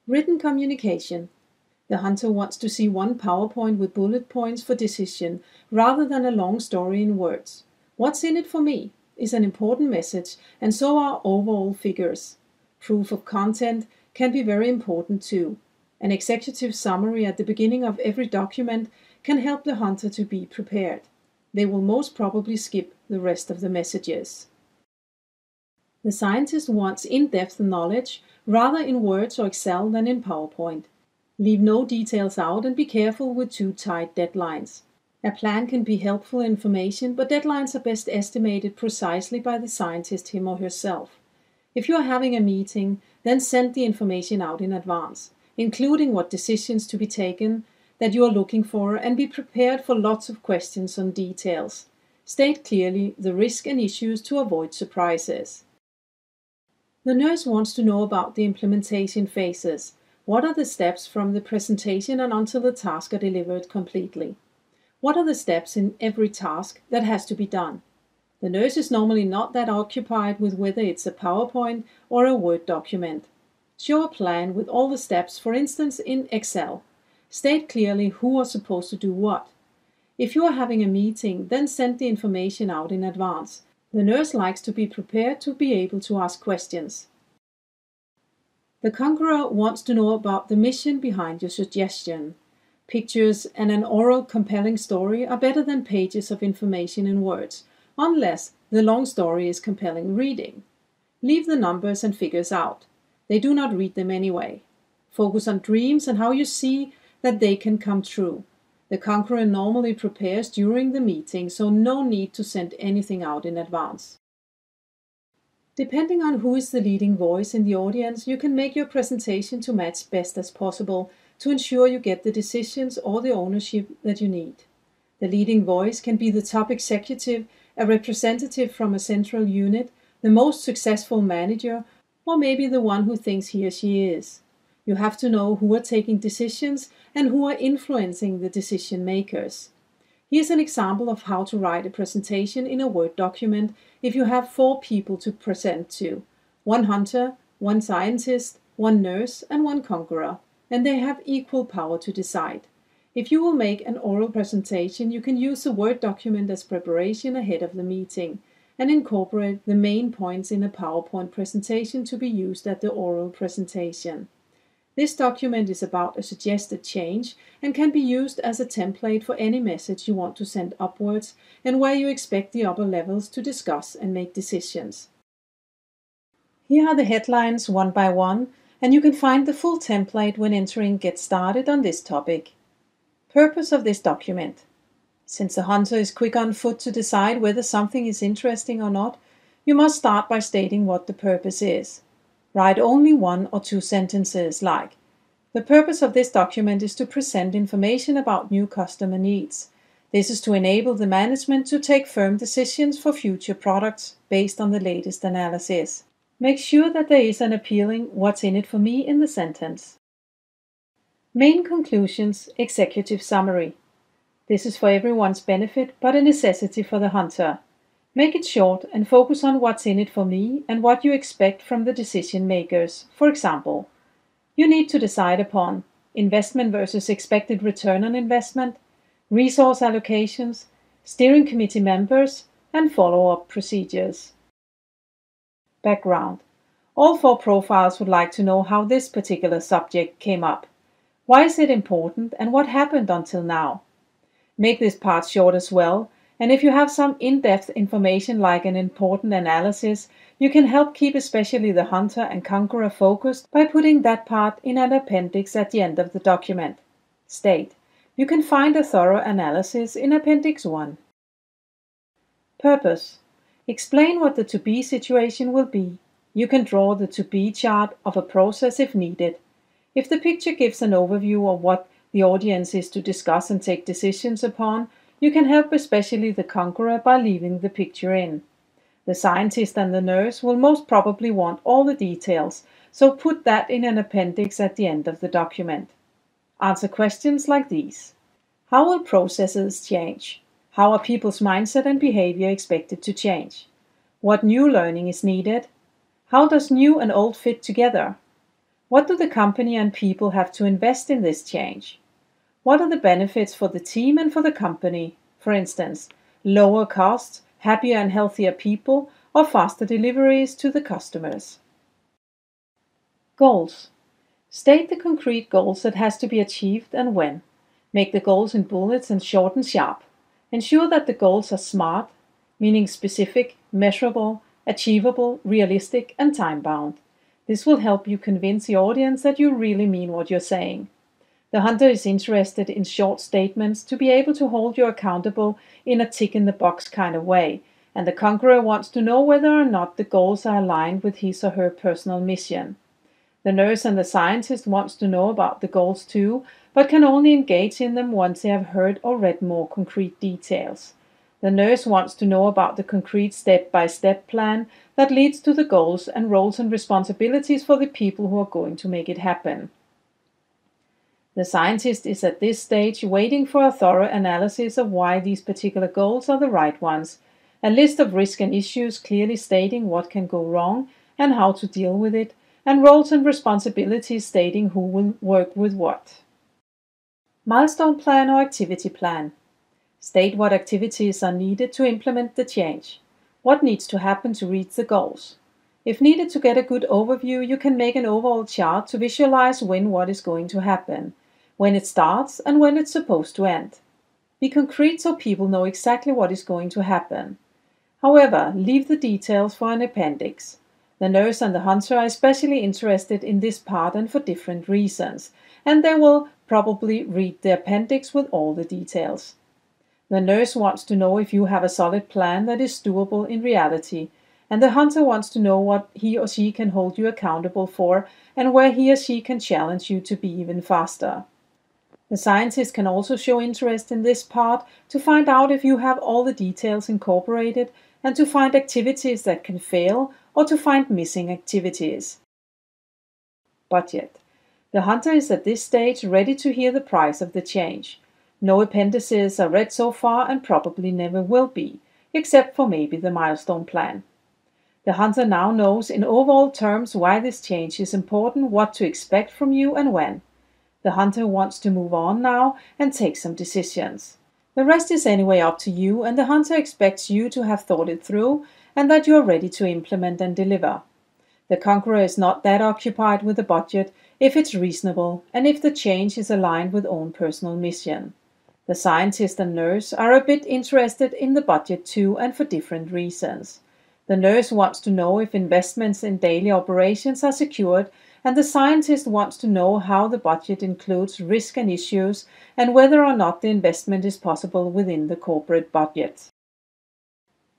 Written communication. The hunter wants to see one PowerPoint with bullet points for decision rather than a long story in words. What's in it for me is an important message, and so are overall figures. Proof of content can be very important too. An executive summary at the beginning of every document can help the hunter to be prepared. They will most probably skip the rest of the messages. The scientist wants in-depth knowledge rather in words or Excel than in PowerPoint. Leave no details out and be careful with too tight deadlines. A plan can be helpful information, but deadlines are best estimated precisely by the scientist him or herself. If you are having a meeting, then send the information out in advance, including what decisions to be taken that you are looking for, and be prepared for lots of questions on details. State clearly the risk and issues to avoid surprises. The nurse wants to know about the implementation phases. What are the steps from the presentation and until the tasks are delivered completely? What are the steps in every task that has to be done? The nurse is normally not that occupied with whether it's a PowerPoint or a Word document. Show a plan with all the steps, for instance in Excel. State clearly who are supposed to do what. If you are having a meeting, then send the information out in advance. The nurse likes to be prepared to be able to ask questions. The conqueror wants to know about the mission behind your suggestion. Pictures and an oral compelling story are better than pages of information in words, unless the long story is compelling reading. Leave the numbers and figures out. They do not read them anyway. Focus on dreams and how you see that they can come true. The conqueror normally prepares during the meeting, so no need to send anything out in advance. Depending on who is the leading voice in the audience, you can make your presentation to match best as possible to ensure you get the decisions or the ownership that you need. The leading voice can be the top executive, a representative from a central unit, the most successful manager, or maybe the one who thinks he or she is. You have to know who are taking decisions and who are influencing the decision makers. Here's an example of how to write a presentation in a Word document if you have 4 people to present to: 1 hunter, 1 scientist, 1 nurse, and 1 conqueror, and they have equal power to decide. If you will make an oral presentation, you can use the Word document as preparation ahead of the meeting and incorporate the main points in a PowerPoint presentation to be used at the oral presentation. This document is about a suggested change and can be used as a template for any message you want to send upwards and where you expect the upper levels to discuss and make decisions. Here are the headlines one by one, and you can find the full template when entering Get Started on this topic. Purpose of this document. Since the hunter is quick on foot to decide whether something is interesting or not, you must start by stating what the purpose is. Write only 1 or 2 sentences like, "The purpose of this document is to present information about new customer needs. This is to enable the management to take firm decisions for future products based on the latest analysis." Make sure that there is an appealing "what's in it for me" in the sentence. Main conclusions, executive summary. This is for everyone's benefit, but a necessity for the hunter. Make it short and focus on what's in it for me and what you expect from the decision makers. For example, you need to decide upon investment versus expected return on investment, resource allocations, steering committee members, and follow-up procedures. Background. All 4 profiles would like to know how this particular subject came up. Why is it important and what happened until now? Make this part short as well, and if you have some in-depth information like an important analysis, you can help keep especially the hunter and conqueror focused by putting that part in an appendix at the end of the document. State, you can find a thorough analysis in Appendix 1. Purpose. Explain what the to-be situation will be. You can draw the to-be chart of a process if needed. If the picture gives an overview of what the audience is to discuss and take decisions upon, you can help especially the conqueror by leaving the picture in. The scientist and the nurse will most probably want all the details, so put that in an appendix at the end of the document. Answer questions like these. How will processes change? How are people's mindset and behavior expected to change? What new learning is needed? How does new and old fit together? What do the company and people have to invest in this change? What are the benefits for the team and for the company? For instance, lower costs, happier and healthier people, or faster deliveries to the customers. Goals. State the concrete goals that has to be achieved and when. Make the goals in bullets and short and sharp. Ensure that the goals are SMART, meaning specific, measurable, achievable, realistic, and time-bound. This will help you convince the audience that you really mean what you're saying. The hunter is interested in short statements to be able to hold you accountable in a tick-in-the-box kind of way, and the conqueror wants to know whether or not the goals are aligned with his or her personal mission. The nurse and the scientist wants to know about the goals too, but can only engage in them once they have heard or read more concrete details. The nurse wants to know about the concrete step-by-step plan that leads to the goals and roles and responsibilities for the people who are going to make it happen. The scientist is at this stage waiting for a thorough analysis of why these particular goals are the right ones, a list of risks and issues clearly stating what can go wrong and how to deal with it, and roles and responsibilities stating who will work with what. Milestone plan or activity plan. State what activities are needed to implement the change. What needs to happen to reach the goals? If needed to get a good overview, you can make an overall chart to visualize when what is going to happen, when it starts and when it's supposed to end. Be concrete so people know exactly what is going to happen. However, leave the details for an appendix. The nurse and the hunter are especially interested in this part and for different reasons, and they will probably read the appendix with all the details. The nurse wants to know if you have a solid plan that is doable in reality, and the hunter wants to know what he or she can hold you accountable for and where he or she can challenge you to be even faster. The scientist can also show interest in this part to find out if you have all the details incorporated and to find activities that can fail or to find missing activities. Budget. The hunter is at this stage ready to hear the price of the change. No appendices are read so far and probably never will be, except for maybe the milestone plan. The hunter now knows in overall terms why this change is important, what to expect from you and when. The hunter wants to move on now and take some decisions. The rest is anyway up to you, and the hunter expects you to have thought it through and that you are ready to implement and deliver. The conqueror is not that occupied with the budget if it's reasonable and if the change is aligned with own personal mission. The scientist and nurse are a bit interested in the budget too, and for different reasons. The nurse wants to know if investments in daily operations are secured, and the scientist wants to know how the budget includes risk and issues and whether or not the investment is possible within the corporate budget.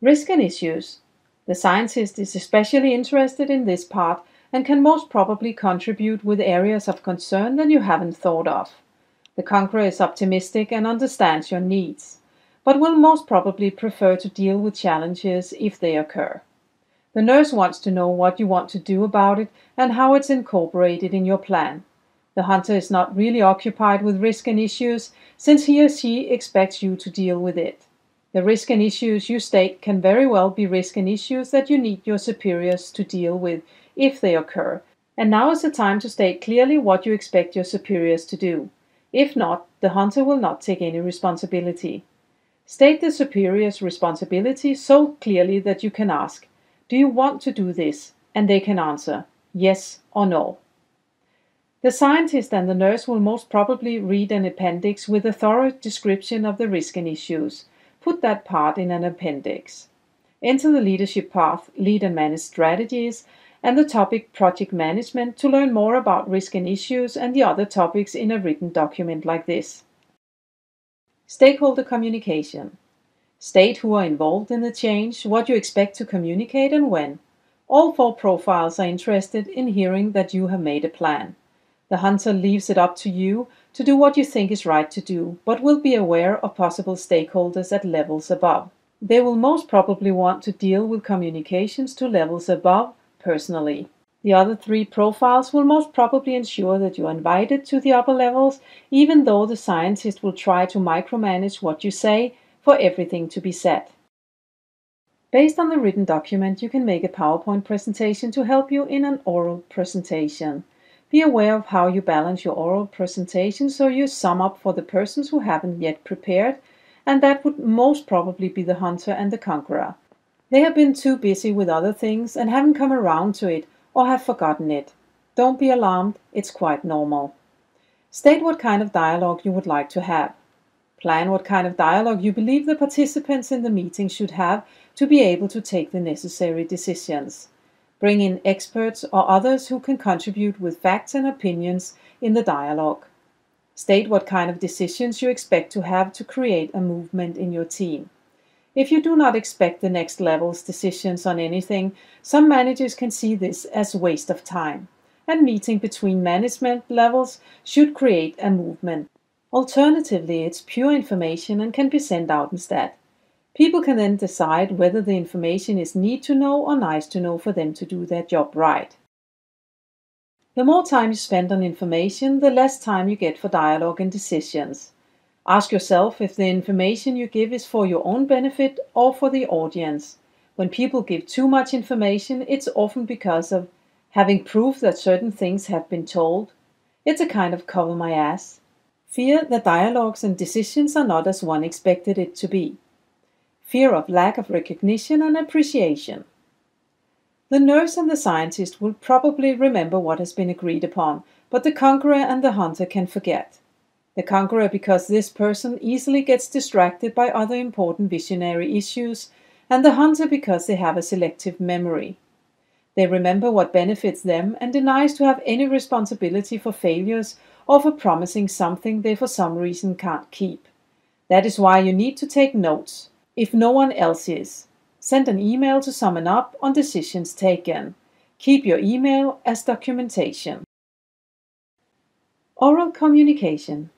Risk and issues. The scientist is especially interested in this part and can most probably contribute with areas of concern that you haven't thought of. The conqueror is optimistic and understands your needs, but will most probably prefer to deal with challenges if they occur. The nurse wants to know what you want to do about it and how it's incorporated in your plan. The hunter is not really occupied with risk and issues, since he or she expects you to deal with it. The risk and issues you state can very well be risk and issues that you need your superiors to deal with if they occur, and now is the time to state clearly what you expect your superiors to do. If not, the hunter will not take any responsibility. State the superior's responsibility so clearly that you can ask, "Do you want to do this?" and they can answer, yes or no. The scientist and the nurse will most probably read an appendix with a thorough description of the risk and issues. Put that part in an appendix. Enter the leadership path, lead and manage strategies, and the topic project management to learn more about risk and issues and the other topics in a written document like this. Stakeholder communication. State who are involved in the change, what you expect to communicate and when. All 4 profiles are interested in hearing that you have made a plan. The hunter leaves it up to you to do what you think is right to do, but will be aware of possible stakeholders at levels above. They will most probably want to deal with communications to levels above personally. The other 3 profiles will most probably ensure that you are invited to the upper levels, even though the scientist will try to micromanage what you say for everything to be said. Based on the written document, you can make a PowerPoint presentation to help you in an oral presentation. Be aware of how you balance your oral presentation so you sum up for the persons who haven't yet prepared, and that would most probably be the hunter and the conqueror. They have been too busy with other things and haven't come around to it or have forgotten it. Don't be alarmed, it's quite normal. State what kind of dialogue you would like to have. Plan what kind of dialogue you believe the participants in the meeting should have to be able to take the necessary decisions. Bring in experts or others who can contribute with facts and opinions in the dialogue. State what kind of decisions you expect to have to create a movement in your team. If you do not expect the next level's decisions on anything, some managers can see this as a waste of time, and meeting between management levels should create a movement. Alternatively, it's pure information and can be sent out instead. People can then decide whether the information is need to know or nice to know for them to do their job right. The more time you spend on information, the less time you get for dialogue and decisions. Ask yourself if the information you give is for your own benefit or for the audience. When people give too much information, it's often because of having proof that certain things have been told. It's a kind of cover my ass. Fear that dialogues and decisions are not as one expected it to be. Fear of lack of recognition and appreciation. The nurse and the scientist will probably remember what has been agreed upon, but the conqueror and the hunter can forget. The conqueror because this person easily gets distracted by other important visionary issues, and the hunter because they have a selective memory. They remember what benefits them and denies to have any responsibility for failures or for promising something they for some reason can't keep. That is why you need to take notes. If no one else is, send an email to sum up on decisions taken. Keep your email as documentation. Oral communication.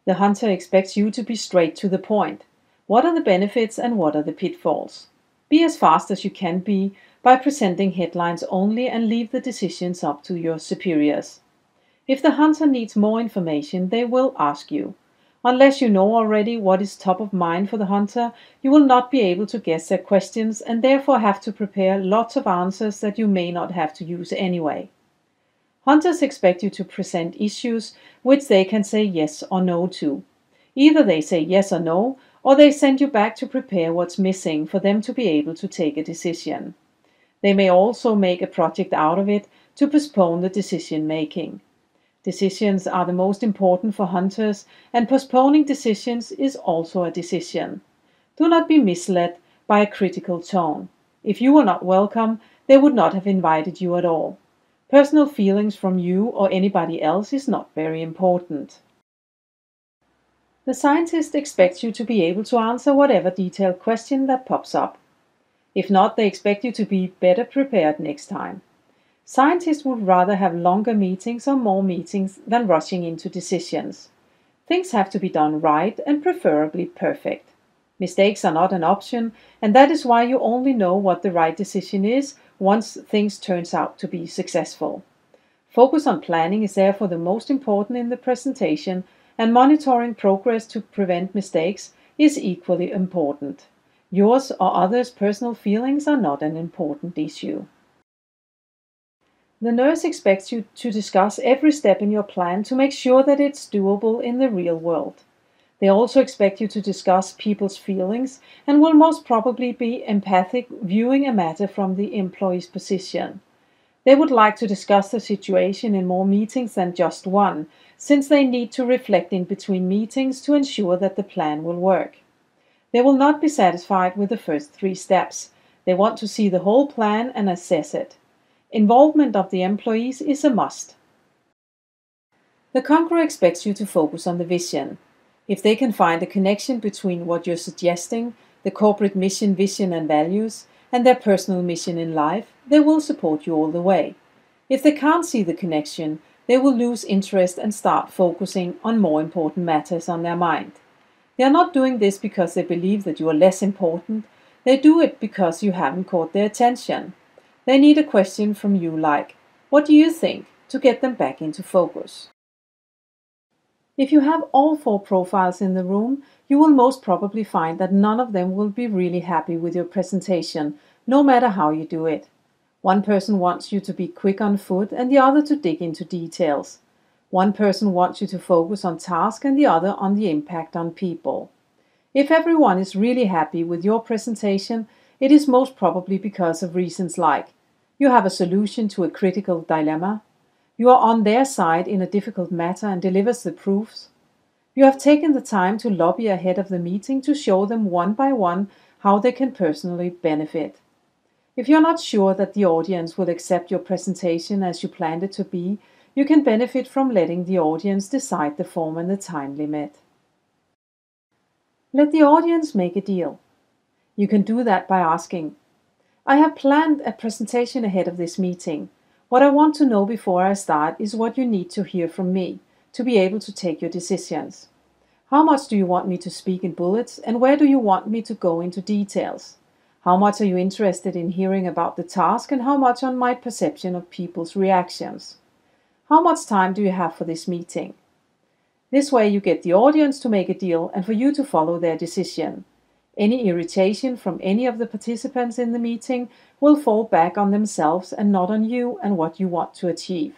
The hunter expects you to be straight to the point. What are the benefits and what are the pitfalls? Be as fast as you can be by presenting headlines only and leave the decisions up to your superiors. If the hunter needs more information, they will ask you. Unless you know already what is top of mind for the hunter, you will not be able to guess their questions and therefore have to prepare lots of answers that you may not have to use anyway. Hunters expect you to present issues which they can say yes or no to. Either they say yes or no, or they send you back to prepare what's missing for them to be able to take a decision. They may also make a project out of it to postpone the decision making. Decisions are the most important for hunters, and postponing decisions is also a decision. Do not be misled by a critical tone. If you were not welcome, they would not have invited you at all. Personal feelings from you or anybody else is not very important. The scientist expects you to be able to answer whatever detailed question that pops up. If not, they expect you to be better prepared next time. Scientists would rather have longer meetings or more meetings than rushing into decisions. Things have to be done right and preferably perfect. Mistakes are not an option, and that is why you only know what the right decision is once things turns out to be successful. Focus on planning is therefore the most important in the presentation, and monitoring progress to prevent mistakes is equally important. Yours or others' personal feelings are not an important issue. The nurse expects you to discuss every step in your plan to make sure that it's doable in the real world. They also expect you to discuss people's feelings and will most probably be empathic, viewing a matter from the employee's position. They would like to discuss the situation in more meetings than just one, since they need to reflect in between meetings to ensure that the plan will work. They will not be satisfied with the first 3 steps. They want to see the whole plan and assess it. Involvement of the employees is a must. The conqueror expects you to focus on the vision. If they can find a connection between what you're suggesting, the corporate mission, vision and values, and their personal mission in life, they will support you all the way. If they can't see the connection, they will lose interest and start focusing on more important matters on their mind. They are not doing this because they believe that you are less important. They do it because you haven't caught their attention. They need a question from you like, "What do you think?" to get them back into focus. If you have all 4 profiles in the room, you will most probably find that none of them will be really happy with your presentation, no matter how you do it. One person wants you to be quick on foot and the other to dig into details. One person wants you to focus on task and the other on the impact on people. If everyone is really happy with your presentation, it is most probably because of reasons like you have a solution to a critical dilemma, you are on their side in a difficult matter and delivers the proofs, you have taken the time to lobby ahead of the meeting to show them one by one how they can personally benefit. If you're not sure that the audience will accept your presentation as you planned it to be, you can benefit from letting the audience decide the form and the time limit. Let the audience make a deal. You can do that by asking, I have planned a presentation ahead of this meeting. What I want to know before I start is what you need to hear from me to be able to take your decisions. How much do you want me to speak in bullets, and where do you want me to go into details? How much are you interested in hearing about the task, and how much on my perception of people's reactions? How much time do you have for this meeting? This way you get the audience to make a deal and for you to follow their decision. Any irritation from any of the participants in the meeting will fall back on themselves and not on you and what you want to achieve.